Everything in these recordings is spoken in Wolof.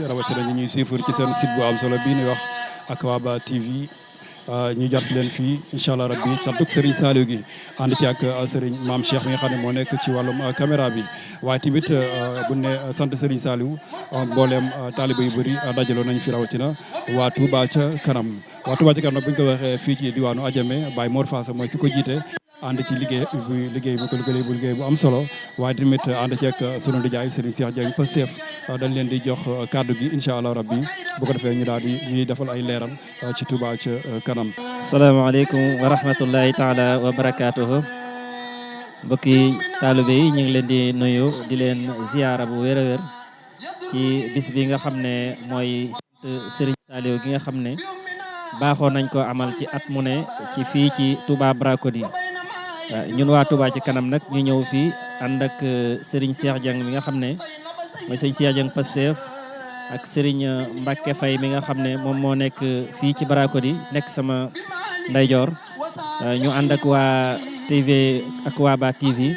rawatina ñi ñuy suivre ci seen site bu am solo bii ñuy wax Akwaba TV ñu jàpp leen fii incha allah rabbi santuk Serigne Saliou gi ànd ci ak Serigne Mame Cheikh mi nga xam ne moo nekk ci wàllum caméra bi waaye tamit bu ne sant Serigne Saliou mbooleem taaliba yu bëri dajaloo nañ fi rawatina waa Touba ca kanam waa Touba ca kanam nag bu ñu ko waxee fii ci diwaanu Adjamé Baye Mor Faasa mooy ki ko jiite ànd ci liggéey bu am solo waaye tamit ànd ci ak sunu ndijaay Serigne Cheikh Dieng Pastef dañ leen di jox kàddu gi incha allah rabbi bu ko defee ñu daal di ñuy defal ay leeral ci Touba ca kanam. salaamaaleykum wa rahmatullahi taala wa barakaatuhu mbokki taalibe yi ñu ngi leen di nuyu di leen ziyaara bu wér a wér ci bis bi nga xam ne mooy Serigne Saliou gi nga xam ne baaxoo nañ ko amal ci at mu ne ci fii ci Touba Bracodi ñun waa Touba ci kanam nag ñu ñëw fii ànd ak Serigne Cheikh Dieng mi nga xam ne mooy Serigne Cheikh Dieng Pastef ak Serigne Mbacke Faye mi nga xam ne moom moo nekk fii ci Bracodi nekk sama ndeyjoor ñu ànd ak waa TV ak waa Ba TV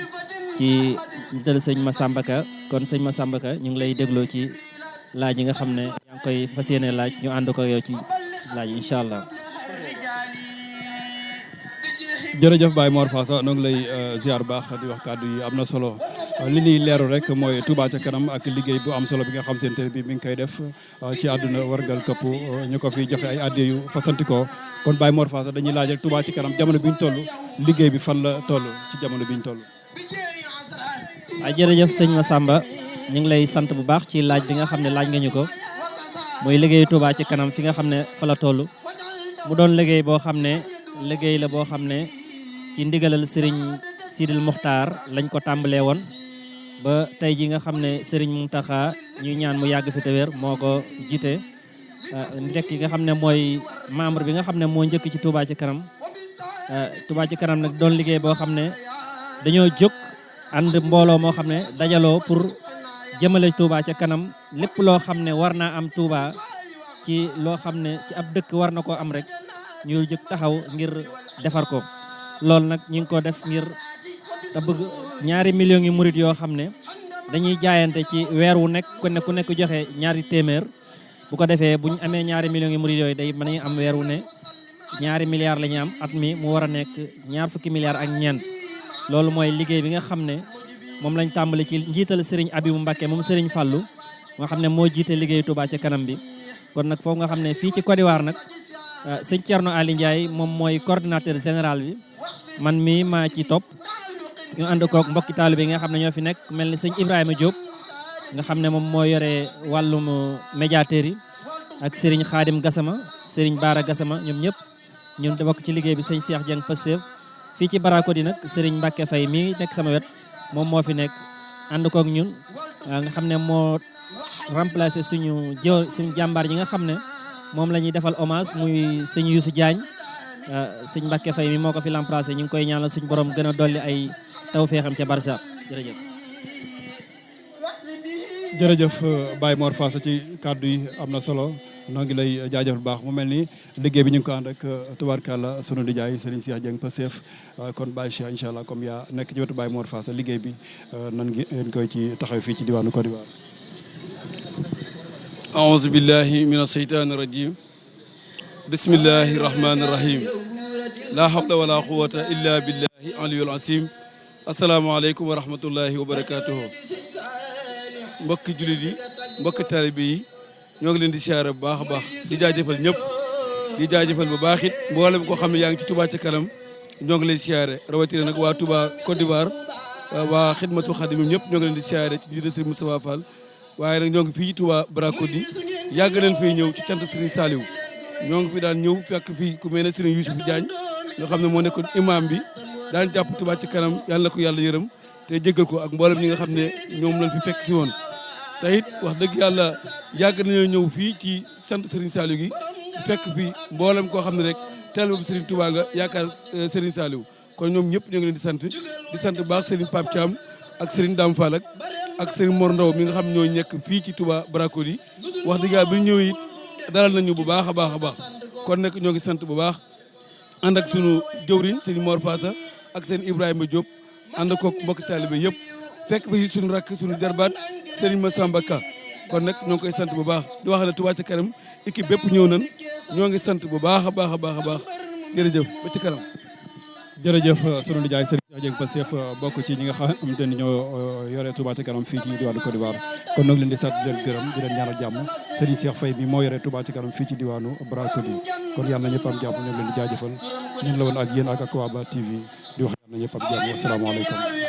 ci dal sëñ Massamba Ka kon sëñ Massamba Ka ñu ngi lay dégloo ci laaj yi nga xam ne yaa ngi koy fas yéene laaj ñu ànd ko yow ci laaj incha allah. jërëjëf Baye Mor Faasa noo ngi lay ziar baax di wax kàddu yi am na solo li ñuy leeru rek mooy Touba ca kanam ak liggéey bu am solo bi nga xam seen bi mi ngi koy def ci àdduna wargal këpp ñu ko fi joxe ay addiya yu fasantikoo kon Baye Mor Faasa dañuy laaj rek Touba ci kanam jamono bi ñu toll liggéey bi fan la toll ci jamono bi ñu toll. waaw jërëjëf sëñ Massamba ñu ngi lay sant bu baax ci laaj bi nga xam ne laaj nga ñu ko mooy liggéeyu Touba ci kanam fi nga xam ne fa la toll mu doon liggéey boo xam ne liggéey la boo xam ne ci ndigalal Serigne Sidil Muxtaar lañ ko tàmbalee woon ba tey ji nga xam ne Serigne Mountakha ñuy ñaan mu yàgg fi te wér moo ko jiite njëkk yi nga xam ne mooy membre bi nga xam ne moo njëkk ci Touba ci kanam Touba ci kanam nag doon liggéey boo xam ne dañoo jóg ànd mbooloo moo xam ne dajaloo pour jëmale Touba ca kanam lépp loo xam ne war naa am Touba ci loo xam ne ci ab dëkk war na koo am rek ñu jóg taxaw ngir defar ko loolu nag ñu ngi ko def ngir te bëgg 2 millions yi murit yoo xam ne dañuy jaayante ci weer wu nekk ku nekk joxe 200 bu ko defee bu ñu amee 2 millions yi murit yooyu day mën a am weer wu ne 2 milliards la ñu am at mi mu war a nekk 20 milliards ak ñeent loolu mooy liggéey bi nga xam ne moom lañ tàmbali ci njiital Serigne Abibou Mbacké moom Serigne Fallou nga xam ne moo jiite liggéey Touba ca kanam bi kon nag foofu nga xam ne fii ci Côte d'Ivoire nag sëñ Thierno Ali Ndiaye moom mooy coordinateur général bi man mii maa ci topp ñu ànd kook mbokki taalibe yi nga xam ne ñoo fi nekk mel ni sëñ Ibrahima Diop nga xam ne moom moo yore wàllum médiateur yi ak Serigne Khadim Gassama Serigne Bara Gassama ñoom ñëpp ñun bokk ci liggéey bi sëñ Cheikh Dieng Pastef fii ci Bracodi nag Serigne Mbacke Faye mii nekk sama wet moom moo fi nekk ànd kook ñun nga xam ne moo remplacé suñu jàmbaar yi nga xam ne moom la ñuy defal hommage muy sëñ Youssou Diagne sëñ Mbacke Faye mi moo ko fi remplacé ñu ngi koy ñaanal suñu borom gën a dolli ay tawfeexam ca Barça jërëjëf. jërëjëf Baye Mor Faasa ci kàddu yi am na solo noo ngi lay jaajëfal bu baax mu mel ni liggéey bi ñu ngi ko ànd ak tubaarkàlla sunu nijaay Serigne Cheikh Dieng Pastef kon Baye Cheikh incha allah comme yaa nekk ci wetu Baye Mor Faasa liggéey bi nan ngeen koy ci taxaw fii ci diwaanu Côte d'Ivoire. أعوذ بالله من الشيطان الرجيم بسم الله الرحمن الرحيم لا حول ولا قوة إلا بالله العلي العظيم السلام عليكم ورحمة الله وبركاته mbokki jullit yi mbokki taalibe yi ñoo ngi leen di siyaare bu baax a baax di jaajëfal ñëpp di jaajëfal bu baax it mboolem koo xam ne yaa ngi ci Touba ca kanam ñoo ngi leen di siyaare rawatina nag waa Touba Côte d'Ivoire waa Xidmatul Xadim ñëpp ñoo ngi leen di siyaare ci jiite Serigne Moustapha Fall waaye nag ñoo ngi fii ci Touba Bracodi yàgg nañ fay ñëw ci cant Serigne Saliou ñoo ngi fi daan ñëw fekk fii ku mel ne Serigne Youssou Diagne nga xam ne moo nekkoon imam bi daan jàpp Touba ci kanam yàlla na ko yàlla yërëm te jéggal ko ak mboolem ñi nga xam ne ñoom lañ fi fekk si woon te it wax dëgg yàlla yàgg nañoo ñëw fii ci sant Serigne Saliou gi fekk fii mboolem koo xam ne rek teel boobu Serigne Touba nga yaakaar Serigne Saliou kon ñoom ñëpp ñoo ngi leen di sant bu baax Serigne Pape Thiam ak Serigne Dame Fall ak Serigne Mor Ndaw mi nga xam ñoo nekk fii ci Touba Bracodi wax dëgg yàlla bi ñu ñëw it dalal nañu bu baax a baax a baax kon nag ñoo ngi sant bu baax ànd ak sunu jëwriñ Serigne Mor Faasa ak seen Ibrahima Diop ànd kook mbokki taalibe yëpp fekk fi suñu rakk suñu jarbaat Serigne Massamba Ka kon nag ñoo ngi koy sant bu baax di wax ne Touba ca kanam équipe bépp ñëw nañ ñoo ngi sant bu baax a baax a baax a baax jërëjëf ba ci kanam. jërëjëf sunu nijaay Serigne Dieng Pastef bokk ci ñi nga xamante ni ñoo yore Touba ca kanam fii ci diwaanu Côte d'Ivoire kon nag leen di sant di leen gërëm di leen ñaanal jàmm Serigne Cheikh Faye bi moo yore Touba ca kanam fii ci diwaanu Bracoli kon yàlla na ñëpp am jàmm ñoo leen di jaajëfal ñun la woon ak yéen ak Akwaba TV di wax yàlla na ñëpp am jàmm wasalaamaaleykum